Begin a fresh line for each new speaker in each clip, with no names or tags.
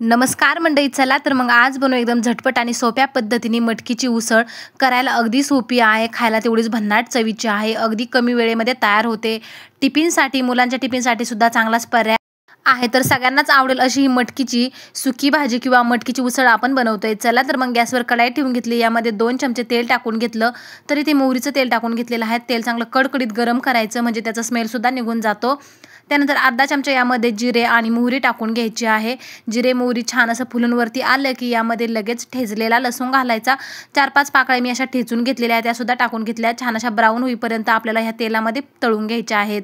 नमस्कार मंडळी, चला तर मग आज बनवू एकदम झटपट आणि सोप्या पद्धतीने मटकीची उसळ. करायला अगदी सोपी आहे, खायला तेवढीच भन्नाट चवीची आहे, अगदी कमी वेळेमध्ये तयार होते. टिफिनसाठी, मुलांच्या टिफिनसाठी सुद्धा चांगलाच पर्याय आहे. तर सगळ्यांनाच आवडेल अशी ही मटकीची सुकी भाजी किंवा मटकीची उसळ आपण बनवतोय. चला तर मग गॅसवर कढाई ठेवून घेतली, यामध्ये 2 चमचे तेल टाकून घेतलं. तर इथे मोहरीचं तेल टाकून घेतलेलं आहे. तेल चांगलं कडकडीत गरम करायचं, म्हणजे त्याचा स्मेलसुद्धा निघून जातो. त्यानंतर अर्धा चमचा यामध्ये जिरे आणि मोहरी टाकून घ्यायची आहे. जिरे मोहरी छान असं फुलून वरती आलं की यामध्ये लगेच ठेचलेला लसूण घालायचा. 4-5 पाकळ्या मी अशा ठेचून घेतलेल्या आहेत, त्यासुद्धा टाकून घेतल्या. छान अशा ब्राऊन होईपर्यंत आपल्याला ह्या तेलामध्ये तळून घ्यायच्या आहेत.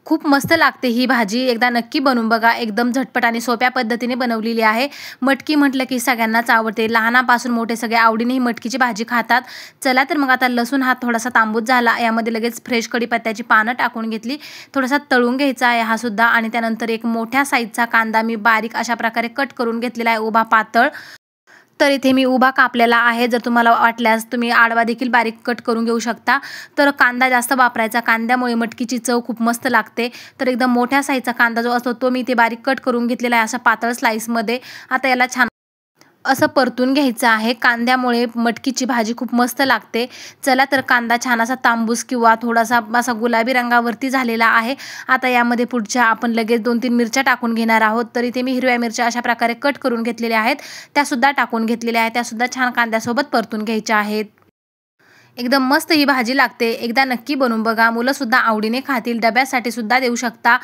खूप मस्त लागते ही भाजी, एकदा नक्की बनवून बघा. एकदम झटपट आणि सोप्या पद्धतीने बनवलेली आहे. मटकी म्हटलं की सगळ्यांनाच आवडते, लहानापासून मोठे सगळे आवडीने ही मटकीची भाजी खातात. चला तर मग आता लसूण हा थोडासा तांबूस झाला, यामध्ये लगेच फ्रेश कढीपत्त्याची पानं टाकून घेतली. थोडासा तळून घ्यायचा आहे हा सुद्धा. आणि त्यानंतर एक मोठ्या साईजचा कांदा मी बारीक अशा प्रकारे कट करून घेतलेला आहे, उभा पातळ. तर इथे मी उभा कापलेला आहे. जर तुम्हाला वाटल्यास तुम्ही आडवा देखील बारीक कट करून घेऊ शकता. तर कांदा जास्त वापरायचा, कांद्यामुळे मटकीची चव खूप मस्त लागते. तर एकदम मोठ्या साईजचा कांदा जो असतो तो मी इथे बारीक कट करून घेतलेला आहे, असा पातळ स्लाइसमध्ये. आता याला छान असं परतून घ्यायचं आहे. कांद्यामुळे मटकीची भाजी खूप मस्त लागते. चला तर कांदा छान असा तांबूस किंवा थोडासा असा गुलाबी रंगावरती झालेला आहे. आता यामध्ये पुढच्या आपण लगेच 2-3 मिरच्या टाकून घेणार आहोत. तर इथे मी हिरव्या मिरच्या अशा प्रकारे कट करून घेतलेल्या आहेत, त्यासुद्धा टाकून घेतलेल्या आहेत. त्यासुद्धा छान कांद्यासोबत परतून घ्यायच्या आहेत. एकदम मस्त ही भाजी लागते, एकदा नक्की बनवून बघा. मुलंसुद्धा आवडीने खातील, डब्यासाठी सुद्धा देऊ शकता.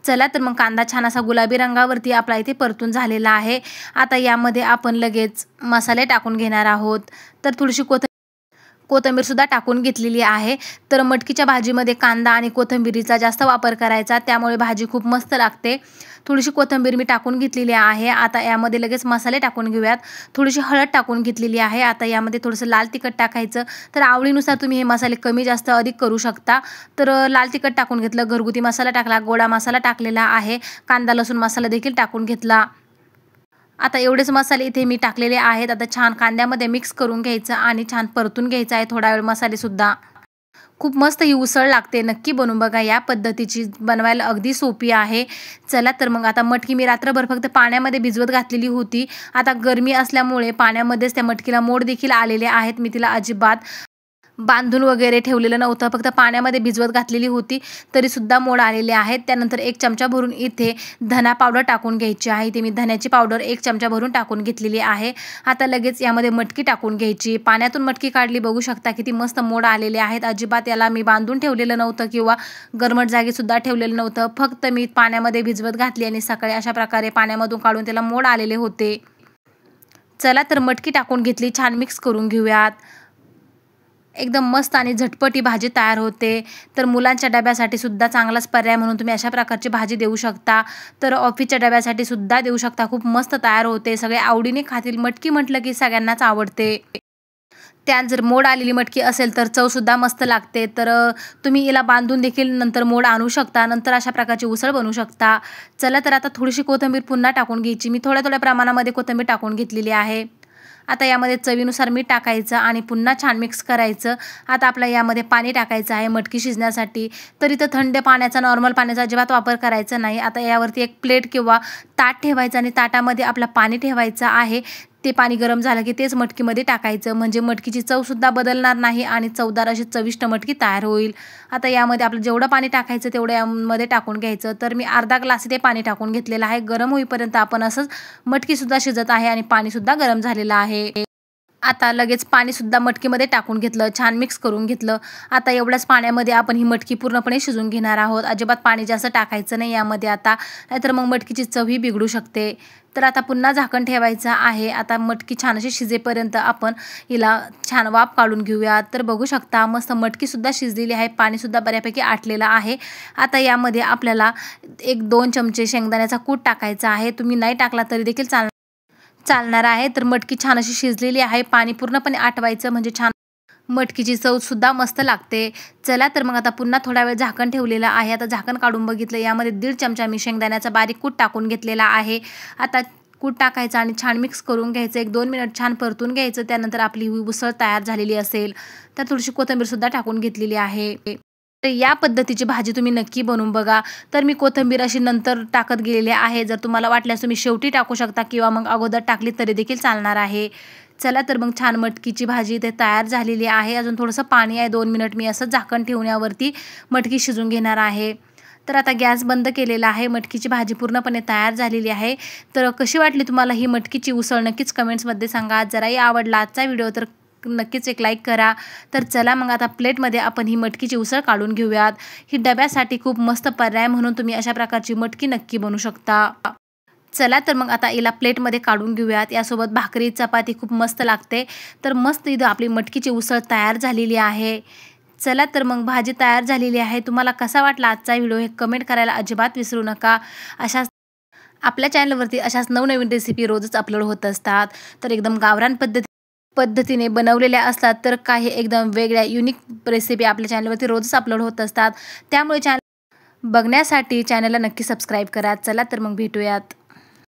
चला तर मग कांदा छान असा गुलाबी रंगावरती आपला इथे परतून झालेला आहे. आता यामध्ये आपण लगेच मसाले टाकून घेणार आहोत. तर थोडीशी कोथिंबीरसुद्धा टाकून घेतलेली आहे. तर मटकीच्या भाजीमध्ये कांदा आणि कोथिंबीरीचा जास्त वापर करायचा, त्यामुळे भाजी खूप मस्त लागते. थोडीशी कोथिंबीर मी टाकून घेतलेली आहे. आता यामध्ये लगेच मसाले टाकून घेऊयात. थोडीशी हळद टाकून घेतलेली आहे. आता यामध्ये थोडंसं लाल तिखट टाकायचं. तर आवडीनुसार तुम्ही हे मसाले कमी जास्त अधिक करू शकता. तर लाल तिखट टाकून घेतलं, घरगुती मसाला टाकला, गोडा मसाला टाकलेला आहे, कांदा लसूण मसाला देखील टाकून घेतला. आता एवढेच मसाले इथे मी टाकलेले आहेत. आता छान कांद्यामध्ये मिक्स करून घ्यायचं आणि छान परतून घ्यायचं आहे थोडा वेळ मसालेसुद्धा. खूप मस्त ही उसळ लागते, नक्की बनवून बघा. या पद्धतीची बनवायला अगदी सोपी आहे. चला तर मग आता मटकी मी रात्रभर फक्त पाण्यामध्ये भिजवत घातलेली होती. आता गरमी असल्यामुळे पाण्यामध्येच त्या मटकीला मोड देखील आलेले आहेत. मी तिला अजिबात बांधून वगैरे ठेवलेलं नव्हतं, फक्त पाण्यामध्ये भिजवत घातलेली होती, तरीसुद्धा मोड आलेले आहेत. त्यानंतर 1 चमचा भरून इथे धना पावडर टाकून घ्यायची आहे. इथे मी धन्याची पावडर 1 चमचा भरून टाकून घेतलेली आहे. आता लगेच यामध्ये मटकी टाकून घ्यायची. पाण्यातून मटकी काढली, बघू शकता किती मस्त मोड आलेले आहेत. अजिबात याला मी बांधून ठेवलेलं नव्हतं किंवा गरमट जागीसुद्धा ठेवलेलं नव्हतं. फक्त मी पाण्यामध्ये भिजवत घातली आणि सकाळी अशा प्रकारे पाण्यामधून काढून त्याला मोड आलेले होते. चला तर मटकी टाकून घेतली, छान मिक्स करून घेऊयात. एकदम मस्त आणि झटपट ही भाजी तयार होते. तर मुलांच्या डब्यासाठी सुद्धा चांगलाच पर्याय म्हणून तुम्ही अशा प्रकारची भाजी देऊ शकता. तर ऑफिसच्या डब्यासाठी सुद्धा देऊ शकता. खूप मस्त तयार होते, सगळे आवडीने खातील. मटकी म्हटलं की सगळ्यांनाच आवडते. त्यात जर मोड आलेली मटकी असेल तर चवसुद्धा मस्त लागते. तर तुम्ही हिला बांधून देखील नंतर मोड आणू शकता, नंतर अशा प्रकारची उसळ बनवू शकता. चला तर आता थोडीशी कोथिंबीर पुन्हा टाकून घ्यायची. मी थोड्या थोड्या प्रमाणामध्ये कोथिंबीर टाकून घेतलेली आहे. आता यामध्ये चवीनुसार मीठ टाकायचं आणि पुन्हा छान मिक्स करायचं. आता आपल्या यामध्ये पाणी टाकायचं आहे मटकी शिजण्यासाठी. तर इथं थंड पाण्याचा, नॉर्मल पाण्याचा अजिबात वापर करायचा नाही. आता यावरती एक प्लेट किंवा ताट ठेवायचं आणि ताटामध्ये आपलं पाणी ठेवायचं आहे. ते पाणी गरम झालं की तेच मटकीमध्ये टाकायचं, म्हणजे मटकीची चवसुद्धा बदलणार नाही आणि चवदार अशी चविष्ट मटकी तयार होईल. आता यामध्ये आपलं जेवढं पाणी टाकायचं तेवढं यामध्ये टाकून घ्यायचं. तर मी अर्धा ग्लास इथे पाणी टाकून घेतलेलं आहे. गरम होईपर्यंत आपण असंच मटकीसुद्धा शिजत आहे आणि पाणीसुद्धा गरम झालेलं आहे. आता लगेच पाणीसुद्धा मटकीमध्ये टाकून घेतलं, छान मिक्स करून घेतलं. आता एवढ्याच पाण्यामध्ये आपण ही मटकी पूर्णपणे शिजवून घेणार आहोत. अजिबात पाणी जास्त टाकायचं नाही यामध्ये आता, नाहीतर मग मटकीची चवही बिघडू शकते. तर आता पुन्हा झाकण ठेवायचं आहे. आता मटकी छान अशी शिजेपर्यंत आपण हिला छान वाफ काढून घेऊया. तर बघू शकता मस्त मटकीसुद्धा शिजलेली आहे, पाणीसुद्धा बऱ्यापैकी आटलेलं आहे. आता यामध्ये आपल्याला 1-2 चमचे शेंगदाण्याचा कूट टाकायचा आहे. तुम्ही नाही टाकला तरी देखील चालणार आहे. तर मटकी छान अशी शिजलेली आहे. पाणी पूर्णपणे आटवायचं, म्हणजे छान मटकीची चवसुद्धा मस्त लागते. चला तर मग आता पुन्हा थोडा वेळ झाकण ठेवलेलं आहे. आता झाकण काढून बघितलं, यामध्ये 1.5 चमचा मी शेंगदाण्याचा बारीक कूट टाकून घेतलेला आहे. आता कूट टाकायचं आणि छान मिक्स करून घ्यायचं. 1-2 मिनिट छान परतून घ्यायचं. त्यानंतर आपली ही उसळ तयार झालेली असेल. तर थोडीशी कोथिंबीरसुद्धा टाकून घेतलेली आहे. तर या पद्धतीची भाजी तुम्ही नक्की बनवून बघा. तर मी कोथिंबीर अशी नंतर टाकत गेलेली आहे. जर तुम्हाला वाटल्यास तुम्ही शेवटी टाकू शकता किंवा मग अगोदर टाकली तरी देखील चालणार आहे. चला तर मग छान मटकीची भाजी इथे तयार झालेली आहे. अजून थोडंसं पाणी आहे. 2 मिनिट मी असं झाकण ठेवून यावरती मटकी शिजवून घेणार आहे. तर आता गॅस बंद केलेला आहे. मटकीची भाजी पूर्णपणे तयार झालेली आहे. तर कशी वाटली तुम्हाला ही मटकीची उसळ नक्कीच कमेंट्समध्ये सांगा. जराही आवडला आजचा व्हिडिओ तर नक्कीच एक लाईक करा. तर चला मग आता प्लेटमध्ये आपण ही मटकीची उसळ काढून घेऊयात. ही डब्यासाठी खूप मस्त पर्याय म्हणून तुम्ही अशा प्रकारची मटकी नक्की बनवू शकता. चला तर मग आता हिला प्लेटमध्ये काढून घेऊयात. यासोबत भाकरी चपाती खूप मस्त लागते. तर मस्त इथं आपली मटकीची उसळ तयार झालेली आहे. चला तर मग भाजी तयार झालेली आहे. तुम्हाला कसा वाटला आजचा व्हिडिओ हे कमेंट करायला अजिबात विसरू नका. अशाच आपल्या चॅनलवरती अशाच नवनवीन रेसिपी रोजच अपलोड होत असतात. तर एकदम गावरान पद्धतीने बनवलेल्या असतात. तर काही एकदम वेगळ्या युनिक रेसिपी आपल्या चॅनलवरती रोजच अपलोड होत असतात. त्यामुळे बघण्यासाठी चॅनलला नक्की सबस्क्राईब करा. चला तर मग भेटूयात.